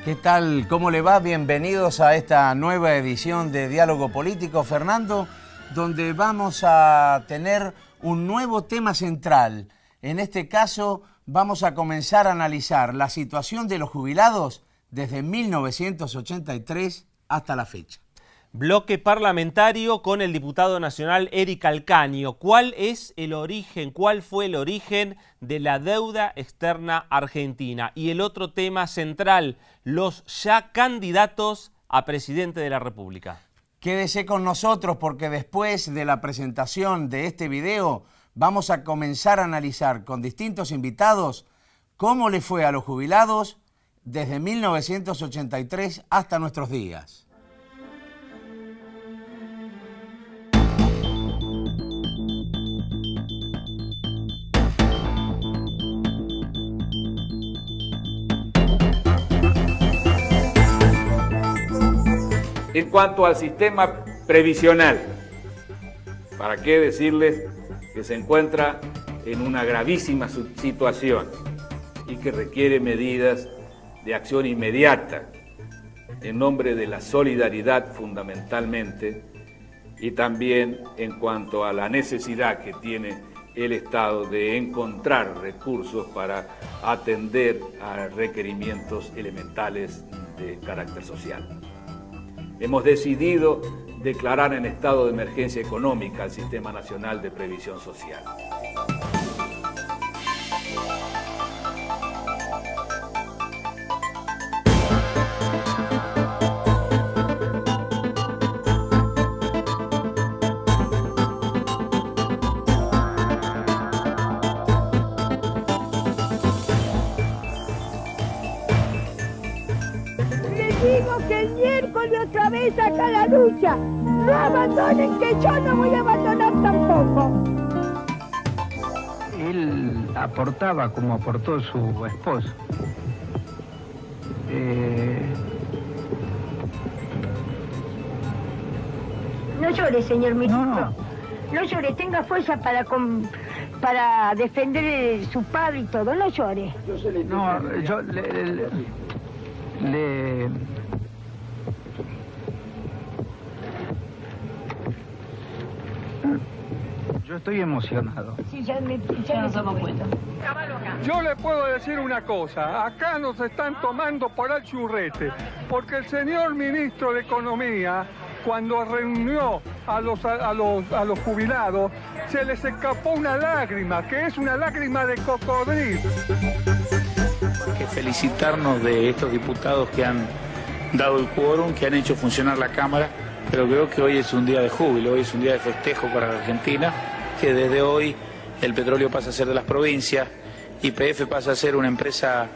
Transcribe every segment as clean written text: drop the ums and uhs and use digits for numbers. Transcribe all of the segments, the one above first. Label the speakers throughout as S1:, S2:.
S1: ¿Qué tal? ¿Cómo le va? Bienvenidos a esta nueva edición de Diálogo Político, Fernando, donde vamos a tener un nuevo tema central. En este caso, vamos a comenzar a analizar la situación de los jubilados desde 1983 hasta la fecha.
S2: Bloque parlamentario con el diputado nacional Eric Calcaño. ¿Cuál es el origen, cuál fue el origen de la deuda externa argentina? Y el otro tema central, los ya candidatos a presidente de la República.
S1: Quédese con nosotros porque después de la presentación de este video vamos a comenzar a analizar con distintos invitados cómo le fue a los jubilados desde 1983 hasta nuestros días.
S3: En cuanto al sistema previsional, ¿para qué decirles que se encuentra en una gravísima situación y que requiere medidas de acción inmediata en nombre de la solidaridad fundamentalmente y también en cuanto a la necesidad que tiene el Estado de encontrar recursos para atender a requerimientos elementales de carácter social? Hemos decidido declarar en estado de emergencia económica al Sistema Nacional de Previsión Social.
S4: Digo que el miércoles otra vez acá la lucha. No abandonen, que yo no voy a abandonar tampoco.
S5: Él aportaba como aportó su esposo.
S4: No llore, señor ministro. No llore, tenga fuerza para defender su padre y todo. No llore.
S5: No, yo Yo estoy emocionado.
S4: Sí, ya nos damos cuenta.
S6: Yo le puedo decir una cosa, acá nos están tomando por el churrete, porque el señor ministro de Economía, cuando reunió a los jubilados, se les escapó una lágrima, que es una lágrima de cocodrilo.
S7: Que felicitarnos de estos diputados que han dado el quórum, que han hecho funcionar la Cámara, pero creo que hoy es un día de júbilo, hoy es un día de festejo para la Argentina, que desde hoy el petróleo pasa a ser de las provincias, YPF pasa a ser una empresa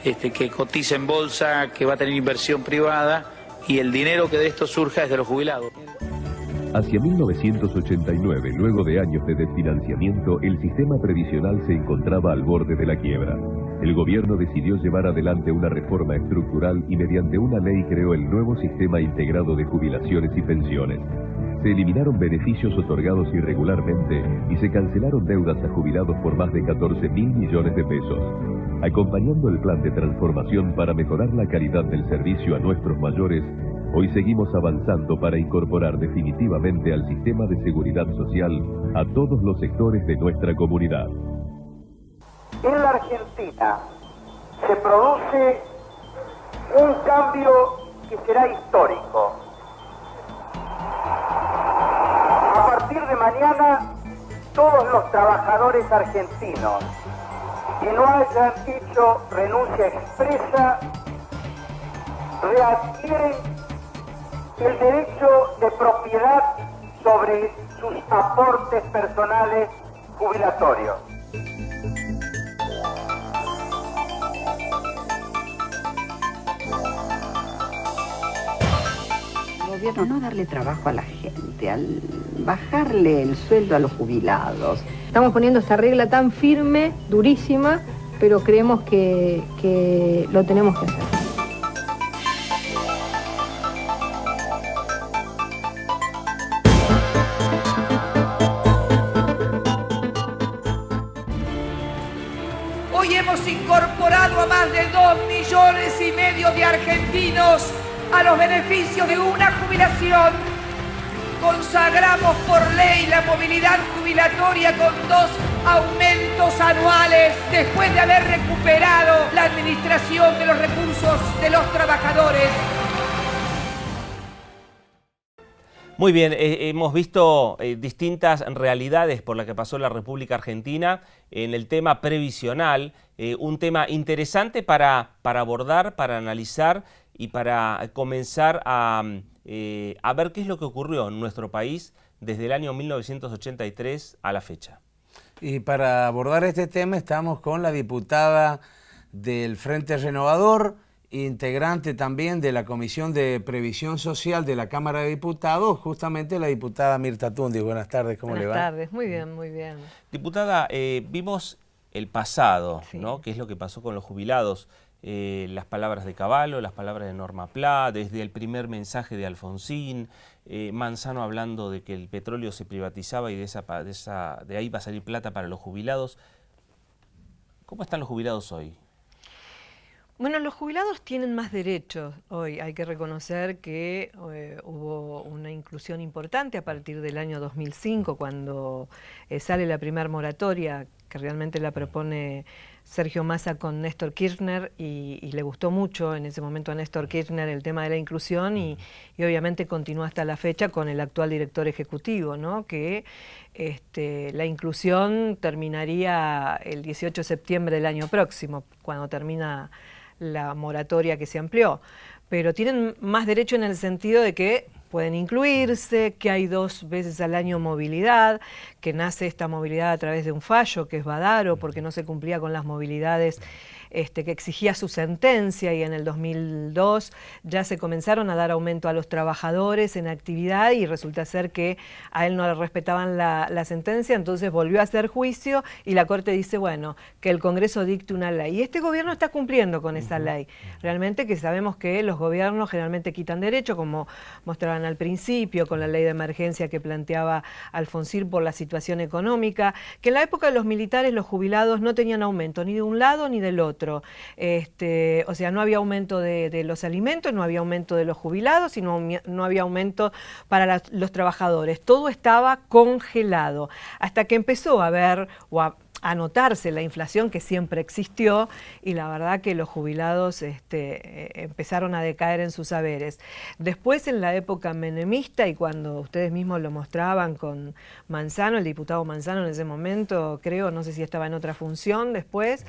S7: que cotiza en bolsa, que va a tener inversión privada y el dinero que de esto surja es de los jubilados.
S8: Hacia 1989, luego de años de desfinanciamiento, el sistema previsional se encontraba al borde de la quiebra. El gobierno decidió llevar adelante una reforma estructural y mediante una ley creó el nuevo sistema integrado de jubilaciones y pensiones. Se eliminaron beneficios otorgados irregularmente y se cancelaron deudas a jubilados por más de 14.000 millones de pesos. Acompañando el plan de transformación para mejorar la calidad del servicio a nuestros mayores, hoy seguimos avanzando para incorporar definitivamente al sistema de seguridad social a todos los sectores de nuestra comunidad.
S9: En la Argentina se produce un cambio que será histórico. A partir de mañana, todos los trabajadores argentinos que no hayan hecho renuncia expresa readquieren el derecho de propiedad sobre sus aportes personales jubilatorios.
S10: El gobierno no darle trabajo a la gente, al bajarle el sueldo a los jubilados.
S11: Estamos poniendo esta regla tan firme, durísima, pero creemos que lo tenemos que hacer.
S12: Hoy hemos incorporado a más de 2,5 millones de argentinos a los beneficios de una jubilación. Consagramos por ley la movilidad jubilatoria con 2 aumentos anuales después de haber recuperado la administración de los recursos de los trabajadores.
S2: Muy bien, hemos visto distintas realidades por las que pasó la República Argentina en el tema previsional, un tema interesante para abordar, para analizar y para comenzar a ver qué es lo que ocurrió en nuestro país desde el año 1983 a la fecha.
S1: Y para abordar este tema estamos con la diputada del Frente Renovador, integrante también de la Comisión de Previsión Social de la Cámara de Diputados, justamente la diputada Mirta Tundi. Buenas tardes, ¿cómo le va?
S13: Buenas tardes, muy bien, muy bien.
S2: Diputada, vimos el pasado,
S13: sí,
S2: ¿no? ¿Qué es lo que pasó con los jubilados? Las palabras de Cavallo, las palabras de Norma Pla, desde el primer mensaje de Alfonsín, Manzano hablando de que el petróleo se privatizaba y de ahí va a salir plata para los jubilados. ¿Cómo están los jubilados hoy?
S13: Bueno, los jubilados tienen más derechos hoy. Hay que reconocer que hubo una inclusión importante a partir del año 2005, cuando sale la primera moratoria, que realmente la propone Sergio Massa con Néstor Kirchner, y le gustó mucho en ese momento a Néstor Kirchner el tema de la inclusión, y obviamente continúa hasta la fecha con el actual director ejecutivo, ¿no? Que la inclusión terminaría el 18 de septiembre del año próximo, cuando termina la moratoria que se amplió, pero tienen más derecho en el sentido de que pueden incluirse, que hay 2 veces al año movilidad, que nace esta movilidad a través de un fallo que es Badaro, porque no se cumplía con las movilidades que exigía su sentencia, y en el 2002 ya se comenzaron a dar aumento a los trabajadores en actividad, y resulta ser que a él no le respetaban la sentencia, entonces volvió a hacer juicio y la Corte dice, bueno, que el Congreso dicte una ley. Y este gobierno está cumpliendo con esa ley. Realmente que sabemos que los gobiernos generalmente quitan derechos, como mostraban al principio con la ley de emergencia que planteaba Alfonsín por la situación económica, que en la época de los militares los jubilados no tenían aumento ni de un lado ni del otro. O sea, no había aumento de los alimentos, no había aumento de los jubilados y no había aumento para los trabajadores. Todo estaba congelado hasta que empezó a haber a notarse la inflación que siempre existió, y la verdad que los jubilados empezaron a decaer en sus saberes. Después, en la época menemista, y cuando ustedes mismos lo mostraban con Manzano, el diputado Manzano en ese momento, creo, no sé si estaba en otra función después,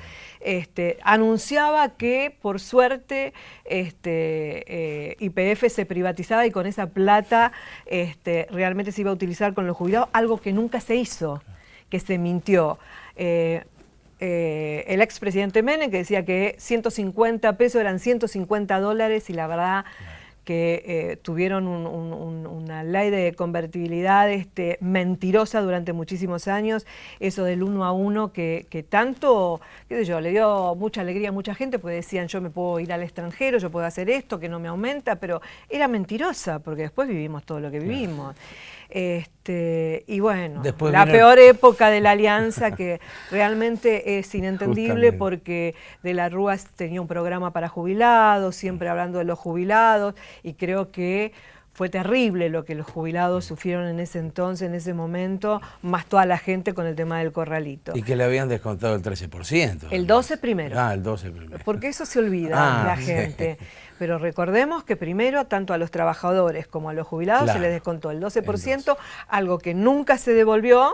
S13: anunciaba que por suerte YPF se privatizaba y con esa plata realmente se iba a utilizar con los jubilados, algo que nunca se hizo, que se mintió. El expresidente Menem, que decía que 150 pesos eran 150 dólares, y la verdad que tuvieron una ley de convertibilidad mentirosa durante muchísimos años, eso del 1 a 1 que tanto, qué sé yo, le dio mucha alegría a mucha gente, porque decían yo me puedo ir al extranjero, yo puedo hacer esto, que no me aumenta, pero era mentirosa, porque después vivimos todo lo que vivimos. Y bueno, después la peor época de la alianza, que realmente es inentendible, porque De la Rúa tenía un programa para jubilados, siempre hablando de los jubilados, y creo que fue terrible lo que los jubilados sufrieron en ese entonces, en ese momento, más toda la gente con el tema del corralito.
S1: Y que le habían descontado el 13%.
S13: El 12 primero.
S1: Ah, el 12 primero.
S13: Porque eso se olvida la gente. Sí. Pero recordemos que primero, tanto a los trabajadores como a los jubilados, claro, se les descontó el 12%, algo que nunca se devolvió,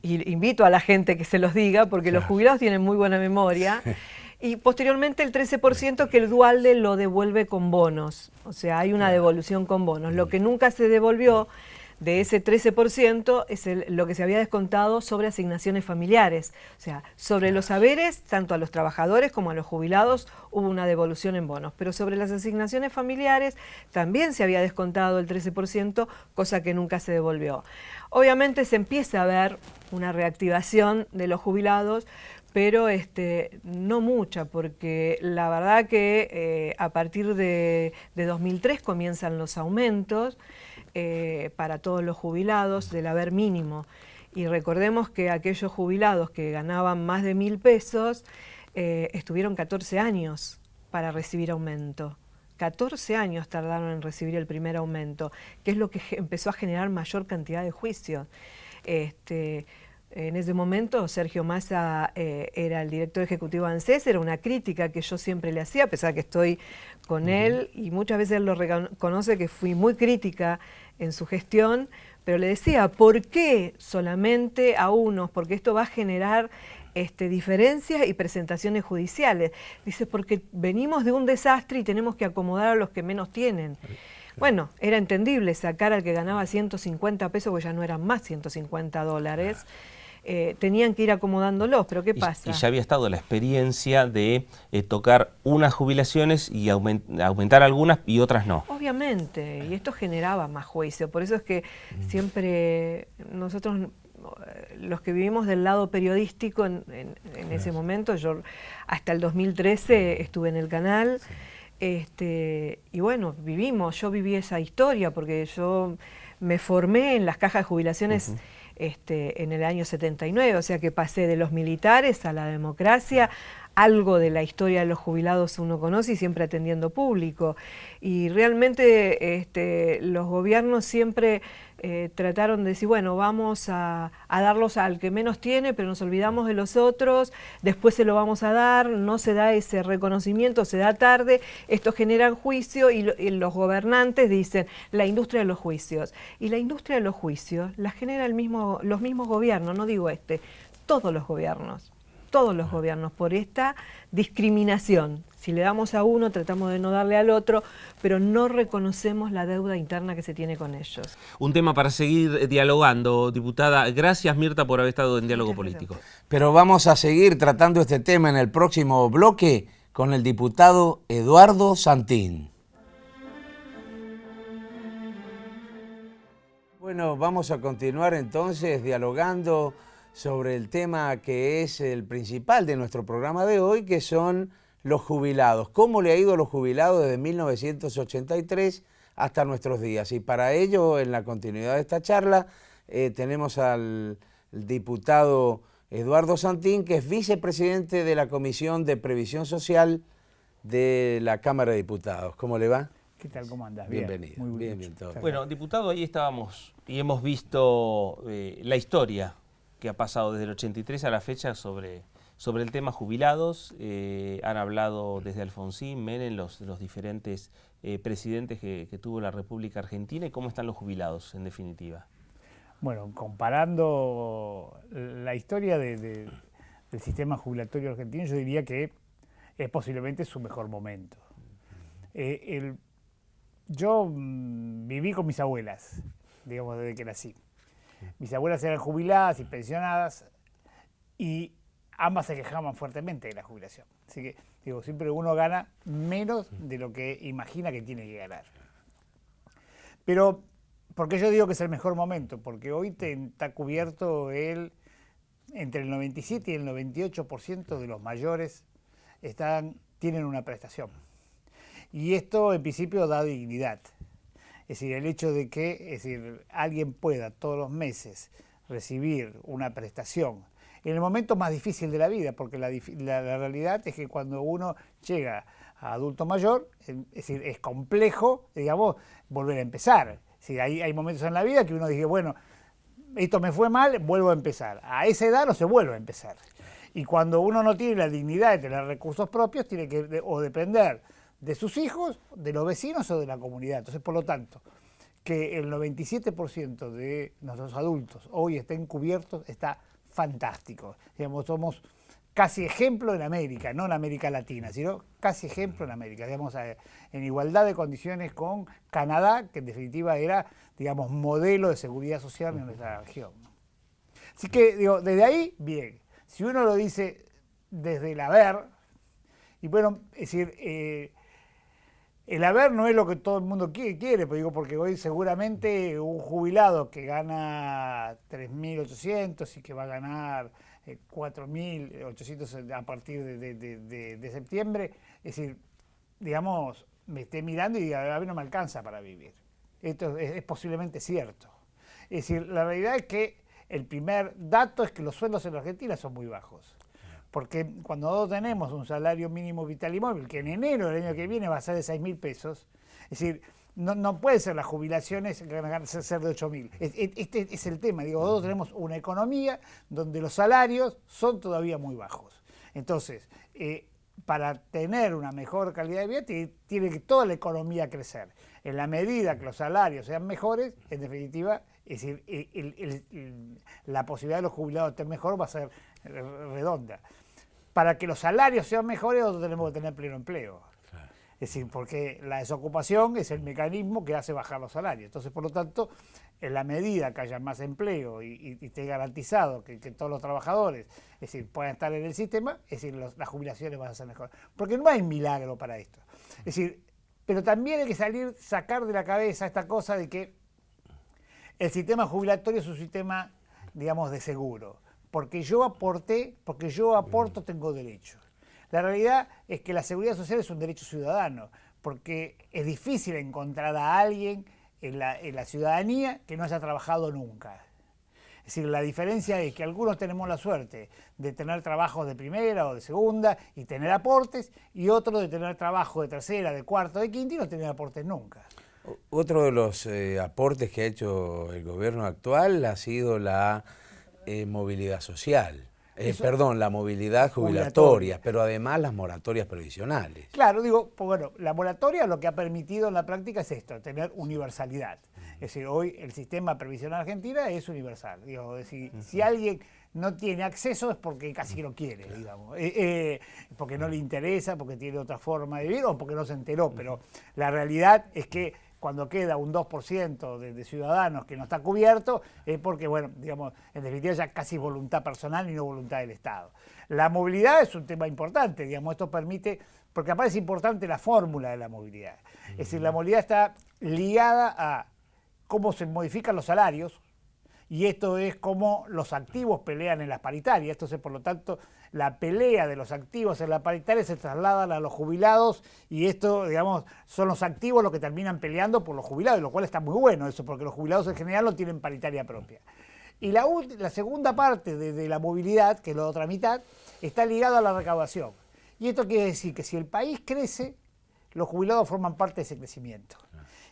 S13: y invito a la gente que se los diga, porque claro, los jubilados tienen muy buena memoria. Y posteriormente el 13% que el Dualde lo devuelve con bonos, o sea, hay una devolución con bonos. Lo que nunca se devolvió de ese 13% es lo que se había descontado sobre asignaciones familiares. O sea, sobre los haberes, tanto a los trabajadores como a los jubilados, hubo una devolución en bonos. Pero sobre las asignaciones familiares también se había descontado el 13%, cosa que nunca se devolvió. Obviamente se empieza a ver una reactivación de los jubilados, pero no mucha, porque la verdad que a partir de 2003 comienzan los aumentos para todos los jubilados del haber mínimo. Y recordemos que aquellos jubilados que ganaban más de 1.000 pesos estuvieron 14 años para recibir aumento. 14 años tardaron en recibir el primer aumento, que es lo que empezó a generar mayor cantidad de juicios. En ese momento Sergio Massa era el director ejecutivo de ANSES, era una crítica que yo siempre le hacía, a pesar de que estoy con él, y muchas veces él lo reconoce que fui muy crítica en su gestión, pero le decía, ¿por qué solamente a unos? Porque esto va a generar diferencias y presentaciones judiciales. Dice, porque venimos de un desastre y tenemos que acomodar a los que menos tienen. Bueno, era entendible sacar al que ganaba 150 pesos, porque ya no eran más 150 dólares. Tenían que ir acomodándolos, pero ¿qué pasa?
S2: Y ya había estado la experiencia de tocar unas jubilaciones y aumentar algunas y otras no.
S13: Obviamente, y esto generaba más juicio. Por eso es que siempre nosotros, los que vivimos del lado periodístico en ese momento, yo hasta el 2013 estuve en el canal, y bueno, yo viví esa historia porque yo me formé en las cajas de jubilaciones en el año 79, o sea que pasé de los militares a la democracia. Algo de la historia de los jubilados uno conoce y siempre atendiendo público. Y realmente los gobiernos siempre trataron de decir, bueno, vamos a darlos al que menos tiene, pero nos olvidamos de los otros, después se lo vamos a dar, no se da ese reconocimiento, se da tarde, esto genera juicio y los gobernantes dicen, la industria de los juicios. Y la industria de los juicios la genera los mismos gobiernos, no digo todos los gobiernos por esta discriminación. Si le damos a uno, tratamos de no darle al otro, pero no reconocemos la deuda interna que se tiene con ellos.
S2: Un tema para seguir dialogando, diputada. Gracias, Mirta, por haber estado en Diálogo Político.
S1: Pero vamos a seguir tratando este tema en el próximo bloque con el diputado Eduardo Santín. Bueno, vamos a continuar entonces dialogando sobre el tema que es el principal de nuestro programa de hoy, que son los jubilados. ¿Cómo le ha ido a los jubilados desde 1983 hasta nuestros días? Y para ello, en la continuidad de esta charla, tenemos al diputado Eduardo Santín, que es vicepresidente de la Comisión de Previsión Social de la Cámara de Diputados. ¿Cómo le va?
S14: ¿Qué tal? ¿Cómo andas?
S1: Bienvenido.
S14: Muy
S1: bien, todo.
S2: Bueno, diputado, ahí estábamos y hemos visto la historia que ha pasado desde el 83 a la fecha sobre el tema jubilados. Han hablado desde Alfonsín, Menem, los diferentes presidentes que tuvo la República Argentina. ¿Y cómo están los jubilados, en definitiva?
S14: Bueno, comparando la historia del sistema jubilatorio argentino, yo diría que es posiblemente su mejor momento. Yo viví con mis abuelas, digamos, desde que nací. Mis abuelas eran jubiladas y pensionadas y ambas se quejaban fuertemente de la jubilación. Así que, digo, siempre uno gana menos de lo que imagina que tiene que ganar. Pero, ¿por qué yo digo que es el mejor momento? Porque hoy está cubierto entre el 97 y el 98% de los mayores tienen una prestación. Y esto, en principio, da dignidad. Es decir, el hecho de que alguien pueda todos los meses recibir una prestación en el momento más difícil de la vida, porque la realidad es que cuando uno llega a adulto mayor, es complejo, digamos, volver a empezar. Es decir, hay momentos en la vida que uno dice, bueno, esto me fue mal, vuelvo a empezar. A esa edad no se vuelve a empezar. Y cuando uno no tiene la dignidad de tener recursos propios, tiene que depender de sus hijos, de los vecinos o de la comunidad. Entonces, por lo tanto, que el 97% de nuestros adultos hoy estén cubiertos está fantástico. Digamos, somos casi ejemplo en América, no en América Latina, sino casi ejemplo en América. Digamos, en igualdad de condiciones con Canadá, que en definitiva era, digamos, modelo de seguridad social en nuestra región. Así que, digo, desde ahí, bien. Si uno lo dice desde el haber, y bueno, es decir, el haber no es lo que todo el mundo quiere, pero digo, porque hoy seguramente un jubilado que gana 3.800 y que va a ganar 4.800 a partir de septiembre, es decir, digamos, me esté mirando y diga, a mí no me alcanza para vivir. Esto es posiblemente cierto. Es decir, la realidad es que el primer dato es que los sueldos en la Argentina son muy bajos. porque cuando nosotros tenemos un salario mínimo vital y móvil, que en enero del año que viene va a ser de 6.000 pesos, es decir, no puede ser las jubilaciones ser de 8.000. Este es el tema. Digo, nosotros tenemos una economía donde los salarios son todavía muy bajos. Entonces, para tener una mejor calidad de vida, tiene que toda la economía crecer. En la medida que los salarios sean mejores, en definitiva, es decir, la posibilidad de los jubilados de estar mejor va a ser redonda. Para que los salarios sean mejores, nosotros tenemos que tener pleno empleo. Es decir, porque la desocupación es el mecanismo que hace bajar los salarios. Entonces, por lo tanto, en la medida que haya más empleo y esté garantizado que todos los trabajadores, es decir, puedan estar en el sistema, es decir, las jubilaciones van a ser mejores. Porque no hay milagro para esto. Es decir, pero también hay que sacar de la cabeza esta cosa de que el sistema jubilatorio es un sistema, digamos, de seguro. Porque yo aporto, tengo derechos. La realidad es que la seguridad social es un derecho ciudadano, porque es difícil encontrar a alguien en la ciudadanía que no haya trabajado nunca. Es decir, la diferencia es que algunos tenemos la suerte de tener trabajos de primera o de segunda y tener aportes, y otros de tener trabajo de tercera, de cuarta, de quinta y no tener aportes nunca.
S1: Otro de los aportes que ha hecho el gobierno actual ha sido la movilidad social. La movilidad jubilatoria, pero además las moratorias previsionales.
S14: Claro, digo, pues bueno, la moratoria lo que ha permitido en la práctica es esto, tener universalidad. Es decir, hoy el sistema previsional argentino es universal. Digo, es decir, si alguien no tiene acceso es porque casi no quiere, digamos. Porque no le interesa, porque tiene otra forma de vivir o porque no se enteró. Pero la realidad es que cuando queda un 2% de ciudadanos que no está cubierto, es porque, bueno, digamos, en definitiva ya casi voluntad personal y no voluntad del Estado. La movilidad es un tema importante, digamos, esto permite, porque aparte es importante la fórmula de la movilidad. Es decir, la movilidad está ligada a cómo se modifican los salarios, y esto es cómo los activos pelean en las paritarias. Entonces, por lo tanto, la pelea de los activos en la paritaria se trasladan a los jubilados, y esto, digamos, son los activos los que terminan peleando por los jubilados, lo cual está muy bueno eso, porque los jubilados en general no tienen paritaria propia. Y la segunda parte de la movilidad, que es la otra mitad, está ligada a la recaudación. Y esto quiere decir que si el país crece, los jubilados forman parte de ese crecimiento.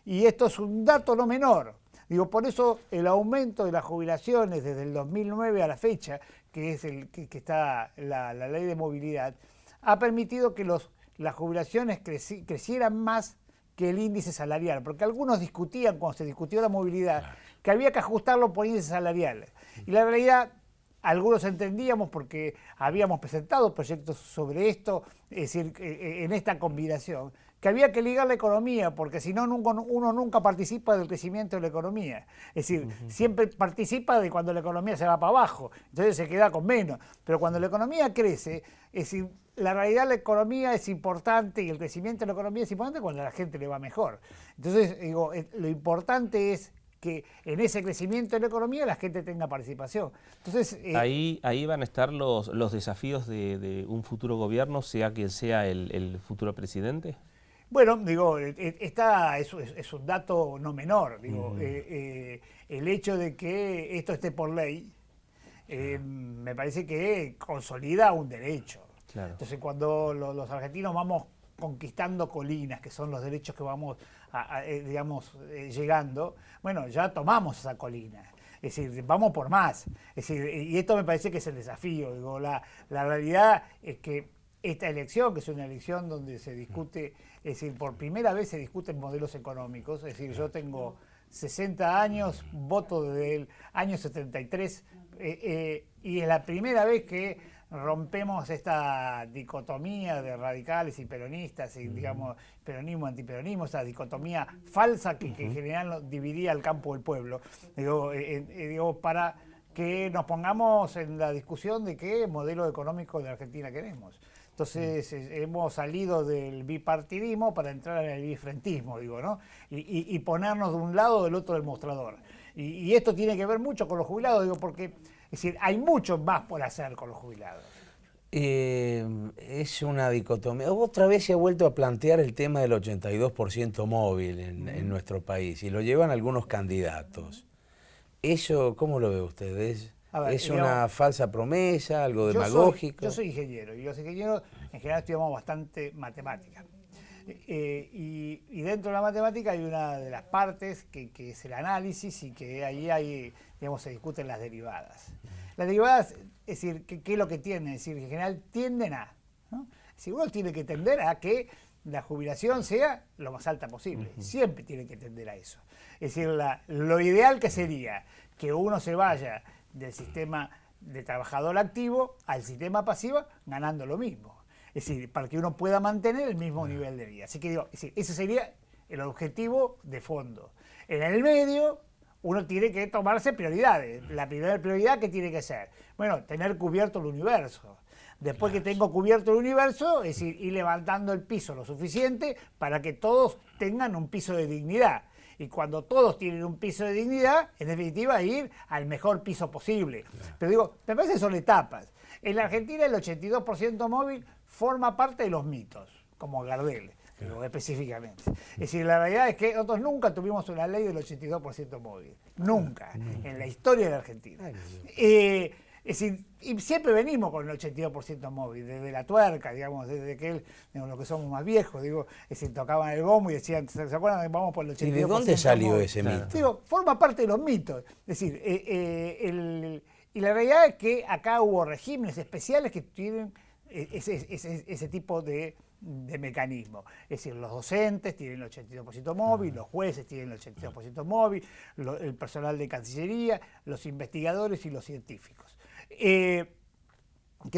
S14: Y esto es un dato no menor. Digo, por eso el aumento de las jubilaciones desde el 2009 a la fecha, que es que está la ley de movilidad, ha permitido que las jubilaciones crecieran más que el índice salarial, porque algunos discutían, cuando se discutió la movilidad, que había que ajustarlo por índice salarial. Y la realidad, algunos entendíamos, porque habíamos presentado proyectos sobre esto, es decir, en esta combinación, que había que ligar la economía, porque si no uno nunca participa del crecimiento de la economía. Es decir, siempre participa de cuando la economía se va para abajo, entonces se queda con menos. Pero cuando la economía crece, es decir, la realidad la economía es importante y el crecimiento de la economía es importante cuando a la gente le va mejor. Entonces, digo, lo importante es que en ese crecimiento de la economía la gente tenga participación. Entonces,
S2: ahí van a estar los desafíos de un futuro gobierno, sea quien sea el futuro presidente.
S14: Bueno, digo, es un dato no menor. Digo, el hecho de que esto esté por ley me parece que consolida un derecho. Claro. Entonces, cuando los argentinos vamos conquistando colinas, que son los derechos que vamos, llegando, bueno, ya tomamos esa colina. Es decir, vamos por más. Es decir, y esto me parece que es el desafío. Digo, la realidad es que esta elección, que es una elección donde se discute, es decir, por primera vez se discuten modelos económicos, es decir, yo tengo 60 años, voto desde el año 73, y es la primera vez que rompemos esta dicotomía de radicales y peronistas, y digamos, peronismo, antiperonismo, esa dicotomía falsa que en general dividía el campo del pueblo. Digo, para que nos pongamos en la discusión de qué modelo económico de Argentina queremos. Entonces hemos salido del bipartidismo para entrar en el bifrentismo, digo, ¿no? Y ponernos de un lado o del otro del mostrador. Y esto tiene que ver mucho con los jubilados, digo, porque es decir, hay mucho más por hacer con los jubilados.
S1: Es una dicotomía. Otra vez se ha vuelto a plantear el tema del 82% móvil en nuestro país, y lo llevan algunos candidatos. ¿Eso cómo lo ve usted?
S14: ver,
S1: ¿Es una falsa promesa, algo demagógico?
S14: Yo soy ingeniero y los ingenieros en general estudiamos bastante matemática. Y dentro de la matemática hay una de las partes que es el análisis y que ahí hay, digamos, se discuten las derivadas. Las derivadas, es decir, ¿qué es lo que tienden? Es decir, en general tienden a, ¿no? Si uno tiene que tender a que la jubilación sea lo más alta posible, siempre tiene que tender a eso. Es decir, lo ideal que sería que uno se vaya del sistema de trabajador activo al sistema pasivo ganando lo mismo. Es decir, para que uno pueda mantener el mismo nivel de vida. Así que digo, ese sería el objetivo de fondo. En el medio, uno tiene que tomarse prioridades. La primera prioridad, ¿qué tiene que ser? Bueno, tener cubierto el universo. Después que tengo cubierto el universo, es decir, ir levantando el piso lo suficiente para que todos tengan un piso de dignidad. Y cuando todos tienen un piso de dignidad, en definitiva, ir al mejor piso posible. Pero digo, me parece que son etapas. En la Argentina el 82% móvil forma parte de los mitos, como Gardel, digo, específicamente. Es decir, la realidad es que nosotros nunca tuvimos una ley del 82% móvil. Nunca, en la historia de la Argentina. Es decir, y siempre venimos con el 82% móvil, desde la tuerca, digamos, desde que los que somos más viejos, digo, es decir, tocaban el bombo y decían, ¿se acuerdan? Vamos por el 82%.
S1: ¿Y de dónde salió
S14: móvil?
S1: ese mito?
S14: Digo, forma parte de los mitos. Es decir, y la realidad es que acá hubo regímenes especiales que tienen ese tipo de mecanismo. Es decir, los docentes tienen el 82% móvil, los jueces tienen el 82% móvil, el personal de Cancillería, los investigadores y los científicos. Que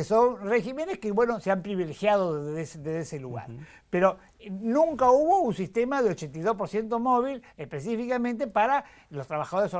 S14: son regímenes que, bueno, se han privilegiado desde ese lugar. Pero nunca hubo un sistema de 82% móvil específicamente para los trabajadores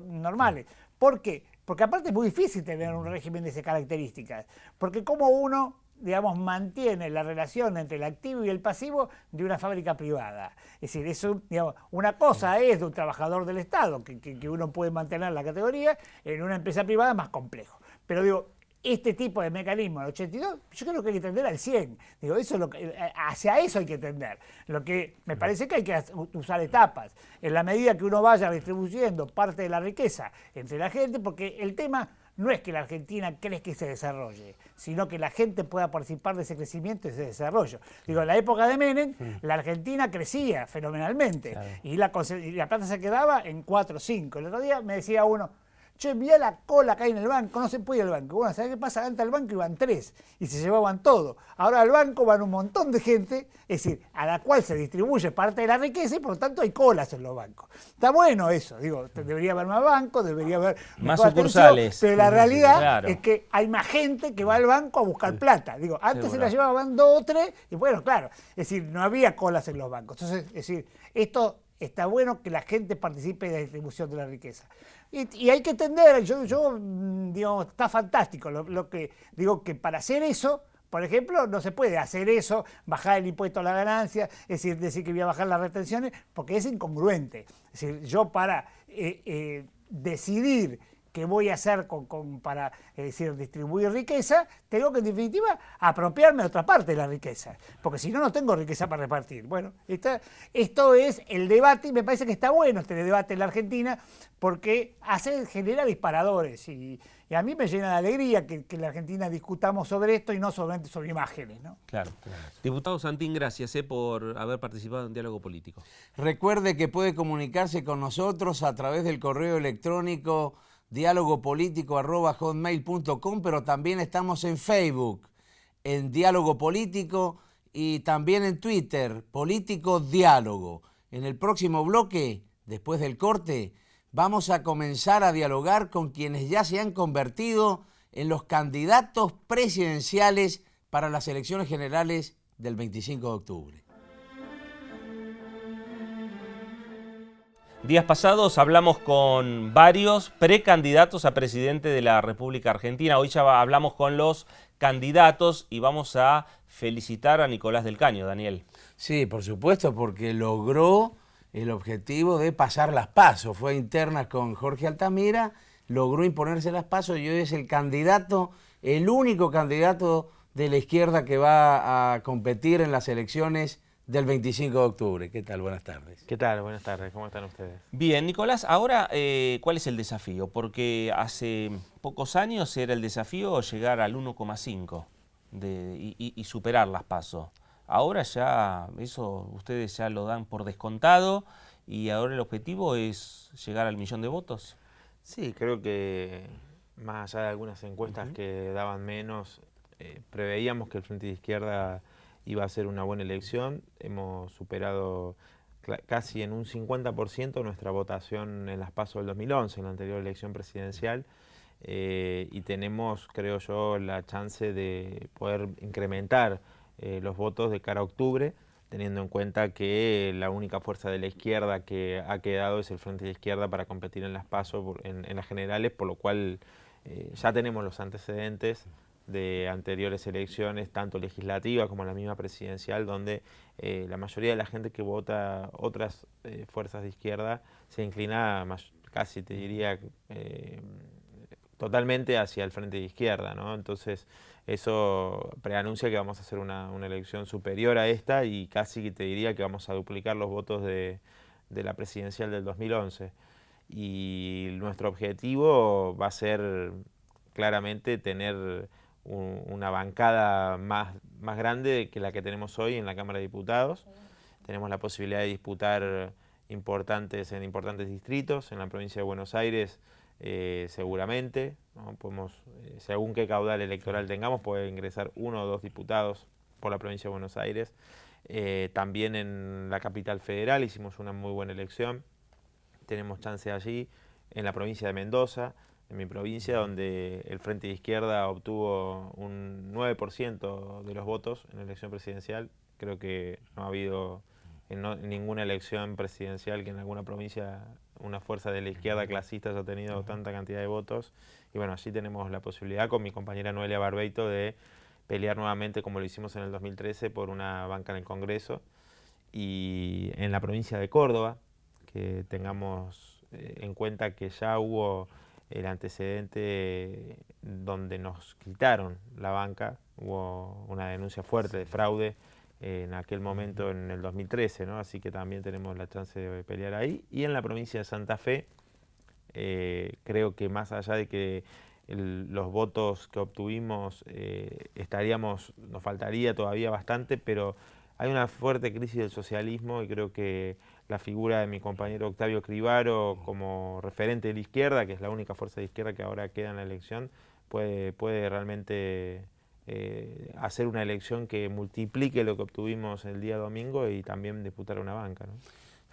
S14: normales. ¿Por qué? Porque aparte es muy difícil tener un régimen de esas características. Porque como uno, digamos, mantiene la relación entre el activo y el pasivo de una fábrica privada. Es decir, eso, digamos, una cosa es de un trabajador del Estado, que uno puede mantener la categoría, en una empresa privada más complejo. Pero digo, este tipo de mecanismo, el 82, yo creo que hay que tender al 100. Digo, eso es lo que, hacia eso hay que tender. Lo que me parece que hay que usar etapas. En la medida que uno vaya distribuyendo parte de la riqueza entre la gente, porque el tema no es que la Argentina crezca y se desarrolle, sino que la gente pueda participar de ese crecimiento y ese desarrollo. Digo, en la época de Menem, la Argentina crecía fenomenalmente, claro, y la plata se quedaba en 4 o 5. El otro día me decía uno, che, mirá la cola que hay en el banco, no se puede ir al banco. Bueno, ¿sabés qué pasa? Antes al banco iban 3 y se llevaban todo. Ahora al banco van un montón de gente, es decir, a la cual se distribuye parte de la riqueza y por lo tanto hay colas en los bancos. Está bueno eso, digo, debería haber más bancos, debería haber
S2: más sucursales.
S14: Pero la realidad,
S2: claro,
S14: es que hay más gente que va al banco a buscar plata. Digo, antes se la llevaban 2 o 3 y bueno, claro, es decir, no había colas en los bancos. Entonces, es decir, esto está bueno que la gente participe de la distribución de la riqueza. Y hay que entender, digo, está fantástico lo que digo, que para hacer eso, por ejemplo, no se puede hacer eso, bajar el impuesto a la ganancia, es decir que voy a bajar las retenciones, porque es incongruente. Es decir, yo para decidir qué voy a hacer para distribuir riqueza, tengo que en definitiva apropiarme de otra parte de la riqueza, porque si no, no tengo riqueza para repartir. Bueno, esto es el debate y me parece que está bueno este debate en la Argentina porque genera disparadores y a mí me llena de alegría que en la Argentina discutamos sobre esto y no solamente sobre imágenes, ¿no?
S2: Claro. Diputado Santín, gracias por haber participado en Diálogo Político.
S1: Recuerde que puede comunicarse con nosotros a través del correo electrónico dialogopolitico@hotmail.com, pero también estamos en Facebook, en Diálogo Político y también en Twitter, Político Diálogo. En el próximo bloque, después del corte, vamos a comenzar a dialogar con quienes ya se han convertido en los candidatos presidenciales para las elecciones generales del 25 de octubre.
S2: Días pasados hablamos con varios precandidatos a presidente de la República Argentina. Hoy ya hablamos con los candidatos y vamos a felicitar a Nicolás del Caño, Daniel.
S1: Sí, por supuesto, porque logró el objetivo de pasar las PASO. Fue a internas con Jorge Altamira, logró imponerse las PASO y hoy es el candidato, el único candidato de la izquierda que va a competir en las elecciones del 25 de octubre. ¿Qué tal? Buenas tardes.
S15: ¿Qué tal? Buenas tardes. ¿Cómo están ustedes?
S2: Bien, Nicolás, ahora, ¿cuál es el desafío? Porque hace pocos años era el desafío llegar al 1,5 y superar las PASO. Ahora ya eso ustedes ya lo dan por descontado y ahora el objetivo es llegar al 1.000.000 de votos.
S15: Sí, creo que más allá de algunas encuestas que daban menos, preveíamos que el Frente de Izquierda iba a ser una buena elección. Hemos superado casi en un 50% nuestra votación en las PASO del 2011, en la anterior elección presidencial, y tenemos, creo yo, la chance de poder incrementar los votos de cara a octubre, teniendo en cuenta que la única fuerza de la izquierda que ha quedado es el Frente de Izquierda para competir en las PASO, en las generales, por lo cual ya tenemos los antecedentes de anteriores elecciones, tanto legislativas como la misma presidencial, donde la mayoría de la gente que vota otras fuerzas de izquierda se inclina casi, te diría, totalmente hacia el Frente de Izquierda, ¿no? Entonces eso preanuncia que vamos a hacer una elección superior a esta y casi que te diría que vamos a duplicar los votos de la presidencial del 2011. Y nuestro objetivo va a ser claramente tener una bancada más grande que la que tenemos hoy en la Cámara de Diputados. Tenemos la posibilidad de disputar en importantes distritos, en la provincia de Buenos Aires seguramente, ¿no? Podemos, según qué caudal electoral tengamos, puede ingresar 1 o 2 diputados por la provincia de Buenos Aires. También en la capital federal hicimos una muy buena elección, tenemos chance allí, en la provincia de Mendoza, en mi provincia, donde el Frente de Izquierda obtuvo un 9% de los votos en la elección presidencial. Creo que no ha habido en ninguna elección presidencial que en alguna provincia una fuerza de la izquierda clasista haya tenido tanta cantidad de votos. Y bueno, allí tenemos la posibilidad con mi compañera Noelia Barbeito de pelear nuevamente, como lo hicimos en el 2013, por una banca en el Congreso. Y en la provincia de Córdoba, que tengamos en cuenta que ya hubo el antecedente donde nos quitaron la banca, hubo una denuncia fuerte de fraude en aquel momento en el 2013, ¿no? Así que también tenemos la chance de pelear ahí. Y en la provincia de Santa Fe, creo que más allá de que los votos que obtuvimos nos faltaría todavía bastante, pero hay una fuerte crisis del socialismo y creo que la figura de mi compañero Octavio Cribaro como referente de la izquierda, que es la única fuerza de izquierda que ahora queda en la elección, puede realmente hacer una elección que multiplique lo que obtuvimos el día domingo y también disputar una banca, ¿no?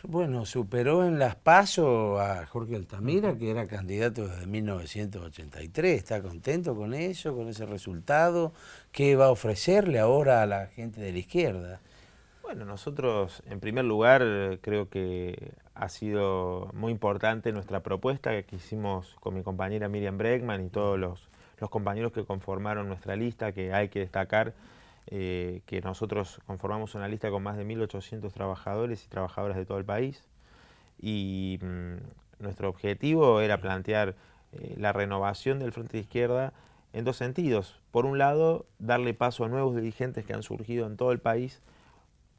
S1: Bueno, superó en las PASO a Jorge Altamira, que era candidato desde 1983. ¿Está contento con eso, con ese resultado? ¿Qué va a ofrecerle ahora a la gente de la izquierda?
S15: Bueno, nosotros, en primer lugar, creo que ha sido muy importante nuestra propuesta que hicimos con mi compañera Miriam Bregman y todos los compañeros que conformaron nuestra lista, que hay que destacar que nosotros conformamos una lista con más de 1.800 trabajadores y trabajadoras de todo el país. Y nuestro objetivo era plantear la renovación del Frente de Izquierda en dos sentidos. Por un lado, darle paso a nuevos dirigentes que han surgido en todo el país,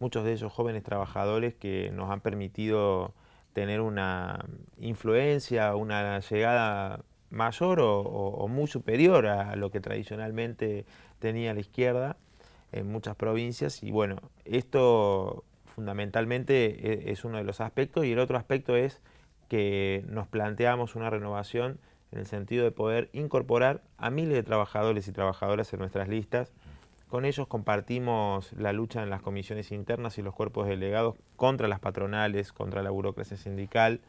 S15: muchos de ellos jóvenes trabajadores que nos han permitido tener una influencia, una llegada mayor o muy superior a lo que tradicionalmente tenía la izquierda en muchas provincias. Y bueno, esto fundamentalmente es uno de los aspectos, y el otro aspecto es que nos planteamos una renovación en el sentido de poder incorporar a miles de trabajadores y trabajadoras en nuestras listas. Con ellos compartimos la lucha en las comisiones internas y los cuerpos delegados contra las patronales, contra la burocracia sindical,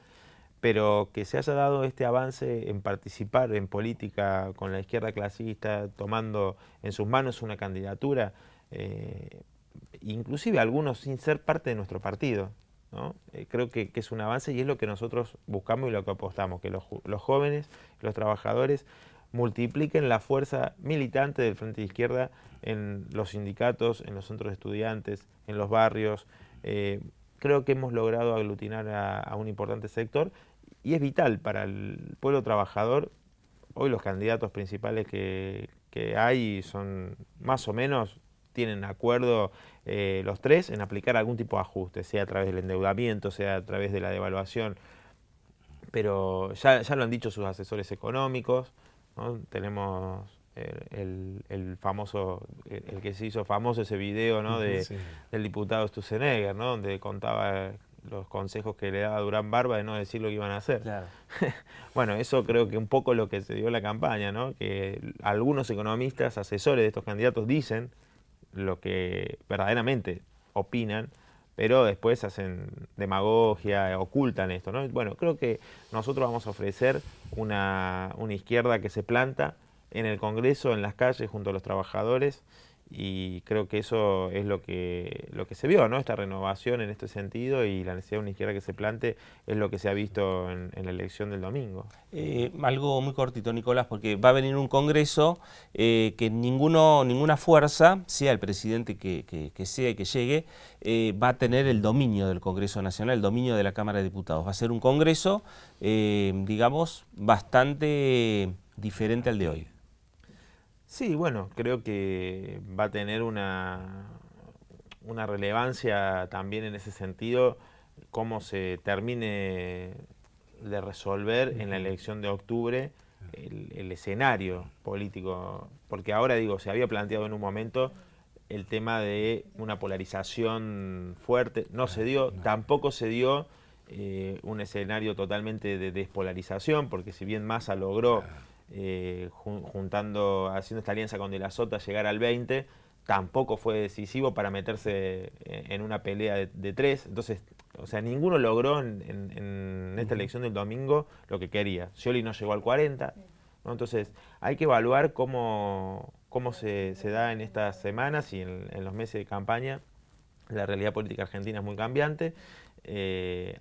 S15: pero que se haya dado este avance en participar en política con la izquierda clasista, tomando en sus manos una candidatura, inclusive algunos sin ser parte de nuestro partido, ¿no? Creo que es un avance y es lo que nosotros buscamos y lo que apostamos, que los jóvenes, los trabajadores multipliquen la fuerza militante del Frente de Izquierda en los sindicatos, en los centros de estudiantes, en los barrios. Creo que hemos logrado aglutinar a un importante sector y es vital para el pueblo trabajador. Hoy los candidatos principales que hay son más o menos tienen acuerdo los tres en aplicar algún tipo de ajuste, sea a través del endeudamiento, sea a través de la devaluación. Pero ya lo han dicho sus asesores económicos, ¿no? Tenemos el famoso, el que se hizo famoso ese video, ¿no? Del diputado Sturzenegger, ¿no? Donde contaba los consejos que le daba Durán Barba de no decir lo que iban a hacer. Claro. Bueno, eso creo que un poco lo que se dio en la campaña, ¿no? Que algunos economistas, asesores de estos candidatos dicen lo que verdaderamente opinan, pero después hacen demagogia, ocultan esto, ¿no? Bueno, creo que nosotros vamos a ofrecer una izquierda que se planta en el Congreso, en las calles, junto a los trabajadores, y creo que eso es lo que se vio, ¿no? Esta renovación en este sentido y la necesidad de una izquierda que se plante es lo que se ha visto en la elección del domingo.
S2: Algo muy cortito, Nicolás, porque va a venir un Congreso que ninguna fuerza, sea el presidente que sea y que llegue, va a tener el dominio del Congreso Nacional, el dominio de la Cámara de Diputados. Va a ser un Congreso, digamos, bastante diferente al de hoy.
S15: Sí, bueno, creo que va a tener una relevancia también en ese sentido, cómo se termine de resolver en la elección de octubre el escenario político, porque ahora, digo, se había planteado en un momento el tema de una polarización fuerte, no se dio, tampoco se dio un escenario totalmente de despolarización, porque si bien Massa logró haciendo esta alianza con De la Sota llegar al 20, tampoco fue decisivo para meterse en una pelea de tres. Entonces, o sea, ninguno logró en esta elección del domingo lo que quería. Scioli no llegó al 40, ¿no? Entonces hay que evaluar cómo se da en estas semanas y en los meses de campaña. La realidad política argentina es muy cambiante,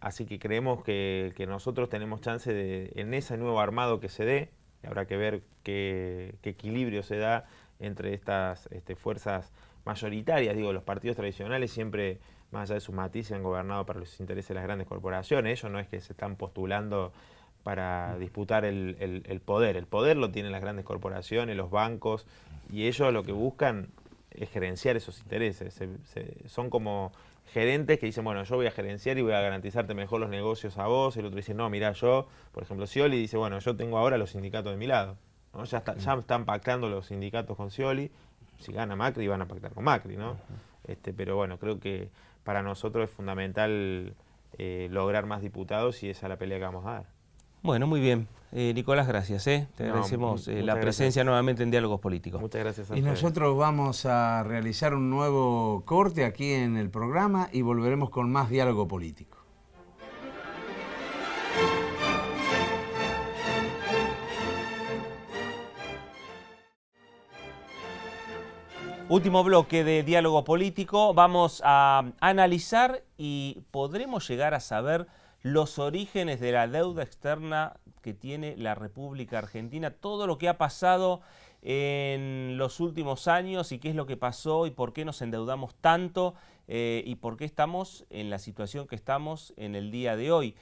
S15: así que creemos que nosotros tenemos chance en ese nuevo armado que se dé. Habrá que ver qué equilibrio se da entre estas fuerzas mayoritarias. Digo, los partidos tradicionales siempre, más allá de sus matices, han gobernado para los intereses de las grandes corporaciones. Ellos no es que se están postulando para disputar el poder. El poder lo tienen las grandes corporaciones, los bancos, y ellos lo que buscan es gerenciar esos intereses. Son como gerentes que dicen, bueno, yo voy a gerenciar y voy a garantizarte mejor los negocios a vos. El otro dice, no, mirá, yo, por ejemplo, Scioli dice, bueno, yo tengo ahora los sindicatos de mi lado, ¿no? Ya están pactando los sindicatos con Scioli. Si gana Macri, van a pactar con Macri, ¿no? Pero bueno, creo que para nosotros es fundamental lograr más diputados y esa es la pelea que vamos a dar.
S2: Bueno, muy bien. Nicolás, gracias. Te agradecemos la presencia nuevamente en Diálogos Políticos.
S15: Muchas gracias a
S1: ustedes. Y nosotros vamos a realizar un nuevo corte aquí en el programa y volveremos con más Diálogo Político.
S2: Último bloque de Diálogo Político. Vamos a analizar y podremos llegar a saber los orígenes de la deuda externa que tiene la República Argentina, todo lo que ha pasado en los últimos años y qué es lo que pasó y por qué nos endeudamos tanto y por qué estamos en la situación que estamos en el día de hoy.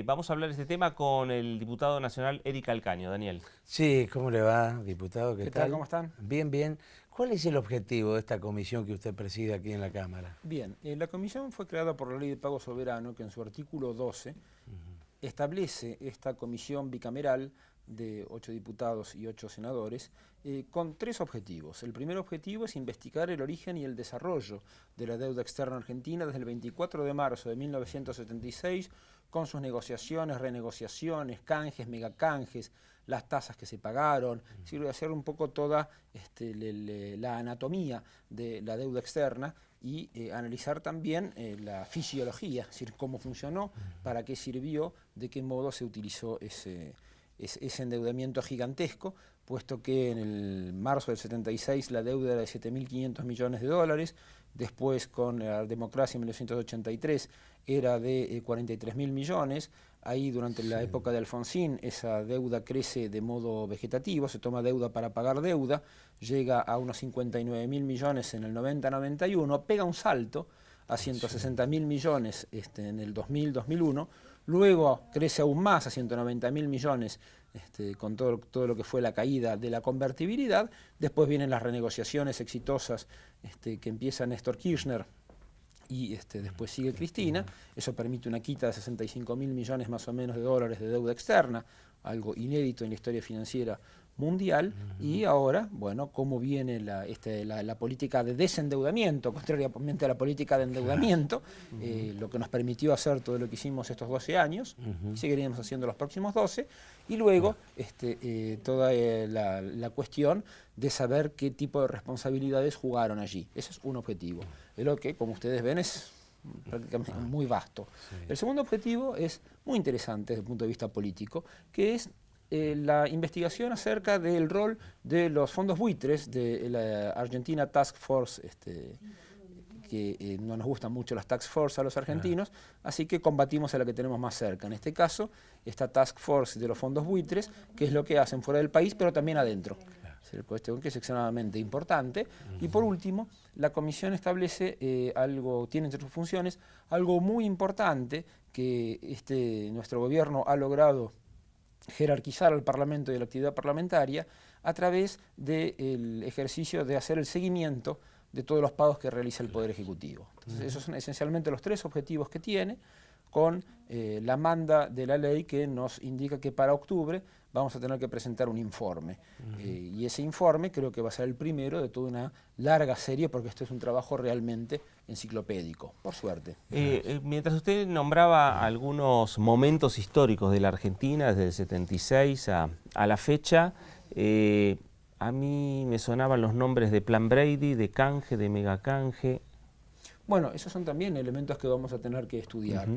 S2: Vamos a hablar de este tema con el diputado nacional Eric Calcaño. Daniel.
S1: Sí, ¿cómo le va, diputado?
S16: ¿Qué tal? ¿Cómo están?
S1: Bien, bien. ¿Cuál es el objetivo de esta comisión que usted preside aquí en la Cámara?
S16: Bien, la comisión fue creada por la Ley de Pago Soberano, que en su artículo 12 establece esta comisión bicameral de 8 diputados y 8 senadores con 3 objetivos. El primer objetivo es investigar el origen y el desarrollo de la deuda externa argentina desde el 24 de marzo de 1976, con sus negociaciones, renegociaciones, canjes, megacanjes, las tasas que se pagaron, sirve de hacer un poco toda la anatomía de la deuda externa y analizar también la fisiología, es decir, cómo funcionó, para qué sirvió, de qué modo se utilizó ese endeudamiento gigantesco, puesto que en el marzo del 76 la deuda era de 7.500 millones de dólares, después con la democracia en 1983 era de 43.000 millones, ahí durante la época de Alfonsín esa deuda crece de modo vegetativo, se toma deuda para pagar deuda, llega a unos 59.000 millones en el 90-91, pega un salto a 160.000 millones en el 2000-2001, luego crece aún más a 190.000 millones con todo lo que fue la caída de la convertibilidad. Después vienen las renegociaciones exitosas que empieza Néstor Kirchner y después sigue Cristina. Eso permite una quita de 65.000 millones más o menos de dólares de deuda externa, algo inédito en la historia financiera mundial. Y ahora, bueno, cómo viene la política de desendeudamiento, contrariamente a la política de endeudamiento, lo que nos permitió hacer todo lo que hicimos estos 12 años, y seguiremos haciendo los próximos 12, y luego toda la cuestión de saber qué tipo de responsabilidades jugaron allí. Ese es un objetivo. Es lo que, como ustedes ven, es prácticamente muy vasto. El segundo objetivo es muy interesante desde el punto de vista político, que es la investigación acerca del rol de los fondos buitres de la Argentina Task Force, que no nos gustan mucho las Task Force a los argentinos, así que combatimos a la que tenemos más cerca. En este caso, esta Task Force de los fondos buitres, que es lo que hacen fuera del país, pero también adentro. Es una cuestión que es extremadamente importante. Y por último, la comisión establece tiene entre sus funciones algo muy importante que nuestro gobierno ha logrado jerarquizar al Parlamento y a la actividad parlamentaria a través del ejercicio de hacer el seguimiento de todos los pagos que realiza el Poder Ejecutivo. Entonces, esos son esencialmente los tres objetivos que tiene, con la manda de la ley que nos indica que para octubre vamos a tener que presentar un informe. Y ese informe creo que va a ser el primero de toda una larga serie, porque esto es un trabajo realmente enciclopédico, por suerte.
S2: Mientras usted nombraba algunos momentos históricos de la Argentina, desde el 76 a la fecha, a mí me sonaban los nombres de Plan Brady, de canje, de megacanje.
S16: Bueno, esos son también elementos que vamos a tener que estudiar.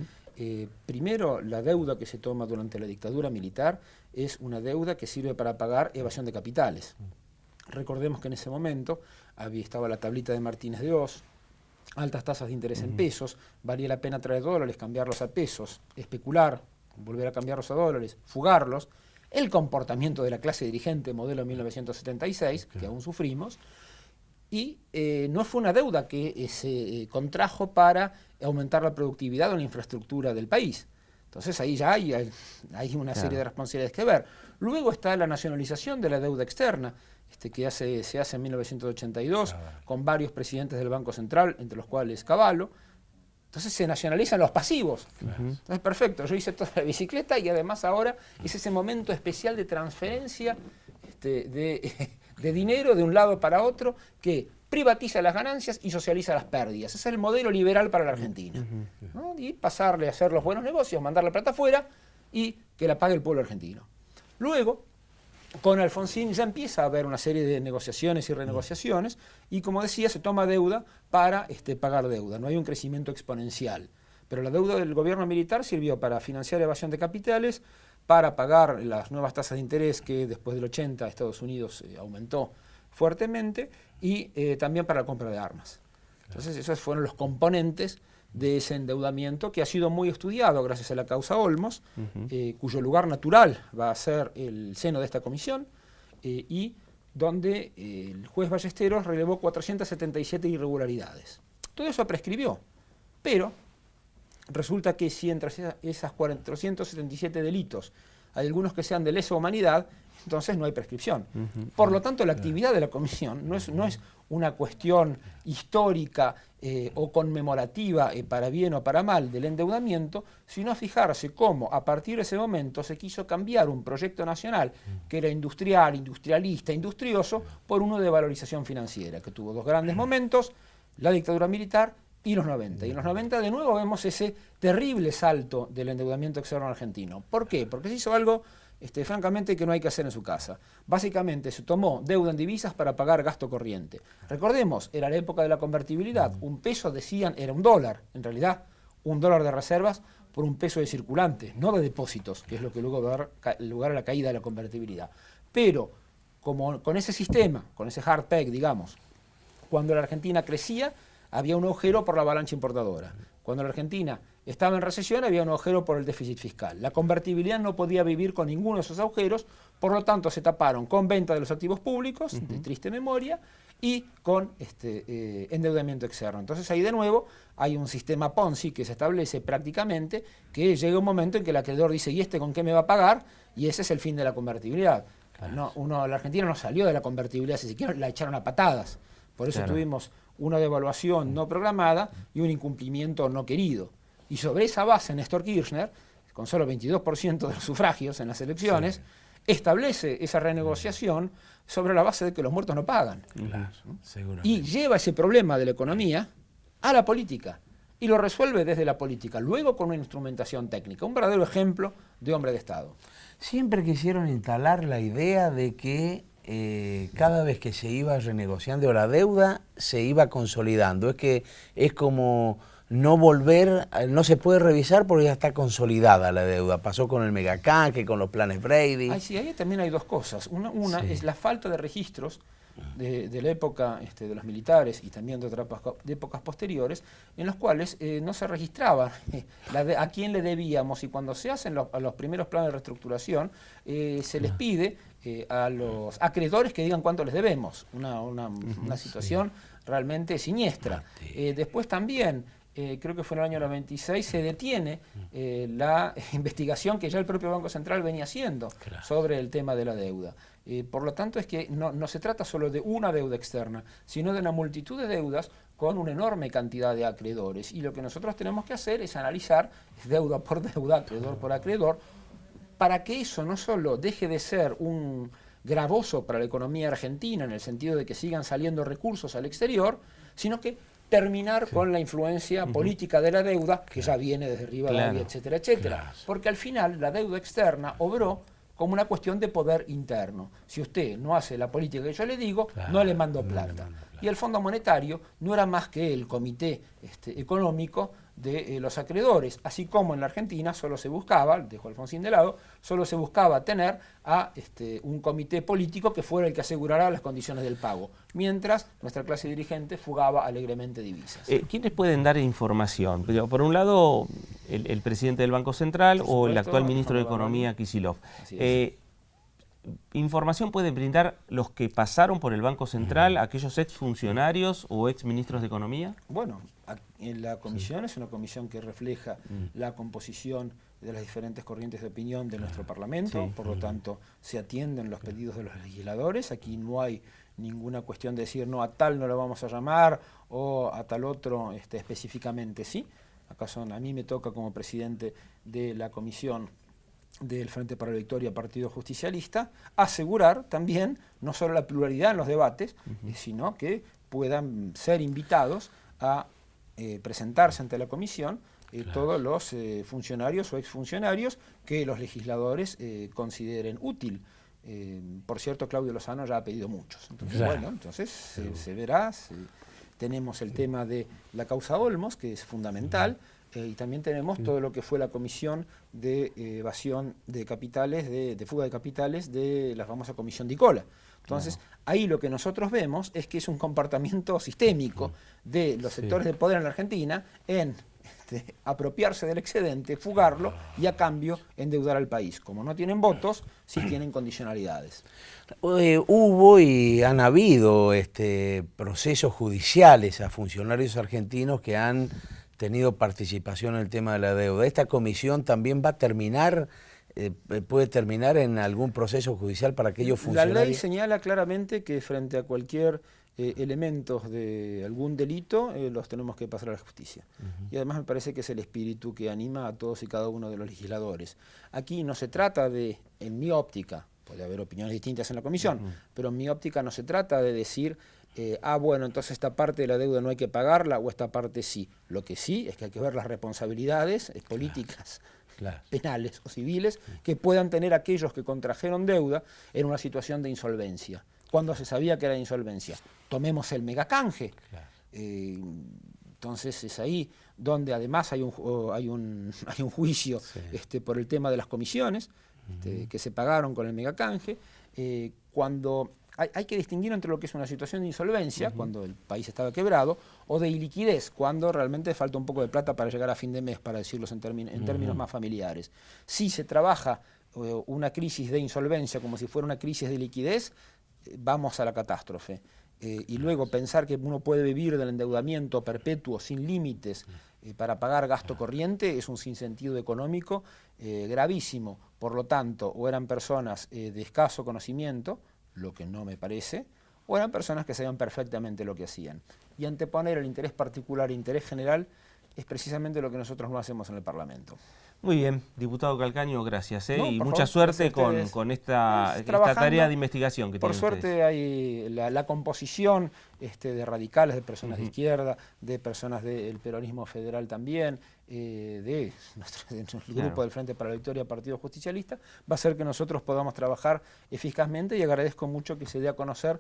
S16: Primero, la deuda que se toma durante la dictadura militar es una deuda que sirve para pagar evasión de capitales. Recordemos que en ese momento estaba la tablita de Martínez de Oz, altas tasas de interés en pesos, valía la pena traer dólares, cambiarlos a pesos, especular, volver a cambiarlos a dólares, fugarlos. El comportamiento de la clase dirigente modelo 1976, que aún sufrimos, y no fue una deuda que se contrajo para aumentar la productividad o la infraestructura del país. Entonces ahí ya hay una serie de responsabilidades que ver. Luego está la nacionalización de la deuda externa, que se hace en 1982 con varios presidentes del Banco Central, entre los cuales Cavallo. Entonces se nacionalizan los pasivos. Entonces, perfecto, yo hice toda la bicicleta y además ahora es ese momento especial de transferencia de dinero de un lado para otro que privatiza las ganancias y socializa las pérdidas. Ese es el modelo liberal para la Argentina. ¿No? Y pasarle a hacer los buenos negocios, mandar la plata afuera y que la pague el pueblo argentino. Luego, con Alfonsín ya empieza a haber una serie de negociaciones y renegociaciones y, como decía, se toma deuda para pagar deuda. No hay un crecimiento exponencial. Pero la deuda del gobierno militar sirvió para financiar evasión de capitales, para pagar las nuevas tasas de interés que después del 80 Estados Unidos aumentó fuertemente y también para la compra de armas. Entonces esos fueron los componentes de ese endeudamiento que ha sido muy estudiado gracias a la causa Olmos, cuyo lugar natural va a ser el seno de esta comisión y donde el juez Ballesteros relevó 477 irregularidades. Todo eso prescribió, pero resulta que si entre esas 477 delitos hay algunos que sean de lesa humanidad, entonces no hay prescripción. Por lo tanto, la actividad de la comisión no es una cuestión histórica o conmemorativa para bien o para mal del endeudamiento, sino a fijarse cómo a partir de ese momento se quiso cambiar un proyecto nacional que era industrial, industrialista, industrioso, por uno de valorización financiera, que tuvo dos grandes momentos, la dictadura militar y los 90. Y en los 90 de nuevo vemos ese terrible salto del endeudamiento externo argentino. ¿Por qué? Porque se hizo algo francamente que no hay que hacer en su casa. Básicamente se tomó deuda en divisas para pagar gasto corriente. Recordemos, era la época de la convertibilidad. Un peso, decían, era un dólar. En realidad, un dólar de reservas por un peso de circulante, no de depósitos, que es lo que luego va a dar lugar a la caída de la convertibilidad. Pero, como con ese sistema, con ese hard peg, digamos, cuando la Argentina crecía, había un agujero por la avalancha importadora. Cuando la Argentina estaba en recesión, había un agujero por el déficit fiscal. La convertibilidad no podía vivir con ninguno de esos agujeros, por lo tanto se taparon con venta de los activos públicos, de triste memoria, y con endeudamiento externo. Entonces ahí de nuevo hay un sistema Ponzi que se establece prácticamente, que llega un momento en que el acreedor dice, ¿y este con qué me va a pagar? Y ese es el fin de la convertibilidad. Claro. La Argentina no salió de la convertibilidad, si siquiera la echaron a patadas. Por eso tuvimos una devaluación no programada y un incumplimiento no querido. Y sobre esa base, Néstor Kirchner, con solo 22% de los sufragios en las elecciones, establece esa renegociación sobre la base de que los muertos no pagan.
S1: Claro,
S16: y lleva ese problema de la economía a la política. Y lo resuelve desde la política, luego con una instrumentación técnica. Un verdadero ejemplo de hombre de Estado.
S1: Siempre quisieron instalar la idea de que cada vez que se iba renegociando la deuda, se iba consolidando. Es que es como no volver, no se puede revisar porque ya está consolidada la deuda. Pasó con el megacanje, con los planes Brady.
S16: Sí, ahí también hay dos cosas. Una es la falta de registros de la época de los militares y también de otras épocas posteriores, en los cuales no se registraba a quién le debíamos, y cuando se hacen los primeros planes de reestructuración, se les pide a los acreedores que digan cuánto les debemos. Una situación realmente siniestra. Después también, creo que fue en el año 96, se detiene la investigación que ya el propio Banco Central venía haciendo sobre el tema de la deuda. Por lo tanto, es que no se trata solo de una deuda externa, sino de una multitud de deudas con una enorme cantidad de acreedores. Y lo que nosotros tenemos que hacer es analizar deuda por deuda, acreedor por acreedor, para que eso no solo deje de ser un gravoso para la economía argentina, en el sentido de que sigan saliendo recursos al exterior, sino que terminar con la influencia política de la deuda, que ya viene desde Rivadavia, etcétera, etcétera. Porque al final la deuda externa obró como una cuestión de poder interno. Si usted no hace la política que yo le digo, no le mando plata. Y el Fondo Monetario no era más que el comité económico de los acreedores, así como en la Argentina solo se buscaba, dejo Alfonsín de lado, solo se buscaba tener a un comité político que fuera el que asegurara las condiciones del pago, mientras nuestra clase dirigente fugaba alegremente divisas.
S2: ¿Quiénes pueden dar información? Por un lado, el presidente del Banco Central o el actual ministro de Economía, Kicillof. ¿Información pueden brindar los que pasaron por el Banco Central, aquellos exfuncionarios o exministros de Economía?
S16: Bueno, en la comisión es una comisión que refleja la composición de las diferentes corrientes de opinión de nuestro Parlamento, por lo tanto se atienden los pedidos de los legisladores. Aquí no hay ninguna cuestión de decir, no, a tal no lo vamos a llamar o a tal otro específicamente sí. ¿Acaso a mí me toca como presidente de la comisión del Frente para la Victoria, Partido Justicialista, asegurar también no solo la pluralidad en los debates, sino que puedan ser invitados a presentarse ante la comisión todos los funcionarios o exfuncionarios que los legisladores consideren útil. Por cierto, Claudio Lozano ya ha pedido muchos. Entonces, bueno, entonces se verá. Tenemos el tema de la causa Olmos, que es fundamental. Y también tenemos todo lo que fue la comisión de evasión de capitales, de fuga de capitales, de la famosa comisión Dicola. Entonces, ahí lo que nosotros vemos es que es un comportamiento sistémico de los sectores del poder en la Argentina en apropiarse del excedente, fugarlo y a cambio endeudar al país. Como no tienen votos, sí tienen condicionalidades.
S1: Hubo y han habido procesos judiciales a funcionarios argentinos que han tenido participación en el tema de la deuda. ¿Esta comisión también va a terminar, puede terminar en algún proceso judicial para aquellos funcionarios?
S16: La ley señala claramente que frente a cualquier elementos de algún delito, los tenemos que pasar a la justicia. Y además me parece que es el espíritu que anima a todos y cada uno de los legisladores. Aquí no se trata de, en mi óptica, puede haber opiniones distintas en la comisión, pero en mi óptica no se trata de decir bueno, entonces esta parte de la deuda no hay que pagarla o esta parte sí. Lo que sí es que hay que ver las responsabilidades políticas, penales o civiles que puedan tener aquellos que contrajeron deuda en una situación de insolvencia. Cuando se sabía que era insolvencia. Tomemos el megacanje. Entonces es ahí donde además hay un juicio por el tema de las comisiones que se pagaron con el megacanje. Cuando hay que distinguir entre lo que es una situación de insolvencia, cuando el país estaba quebrado, o de iliquidez, cuando realmente falta un poco de plata para llegar a fin de mes, para decirlo en términos más familiares. Si se trabaja una crisis de insolvencia como si fuera una crisis de liquidez, vamos a la catástrofe. Y luego pensar que uno puede vivir del endeudamiento perpetuo sin límites para pagar gasto corriente es un sinsentido económico gravísimo. Por lo tanto, o eran personas de escaso conocimiento, lo que no me parece, o eran personas que sabían perfectamente lo que hacían. Y anteponer el interés particular e interés general es precisamente lo que nosotros no hacemos en el Parlamento.
S2: Muy bien, diputado Calcaño, gracias.
S16: No,
S2: y
S16: por
S2: mucha
S16: favor,
S2: suerte con esta tarea de investigación que
S16: por
S2: tienen
S16: suerte
S2: ustedes.
S16: hay la composición de radicales, de personas de izquierda, de personas del peronismo federal también, de nuestro grupo del Frente para la Victoria, Partido Justicialista, va a hacer que nosotros podamos trabajar eficazmente, y agradezco mucho que se dé a conocer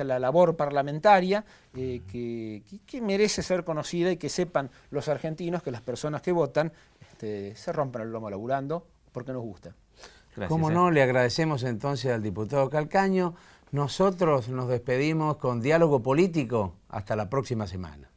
S16: la labor parlamentaria que merece ser conocida, y que sepan los argentinos que las personas que votan se rompen el lomo laburando porque nos gusta.
S1: Gracias. Como no, le agradecemos entonces al diputado Calcaño. Nosotros nos despedimos con Diálogo Político. Hasta la próxima semana.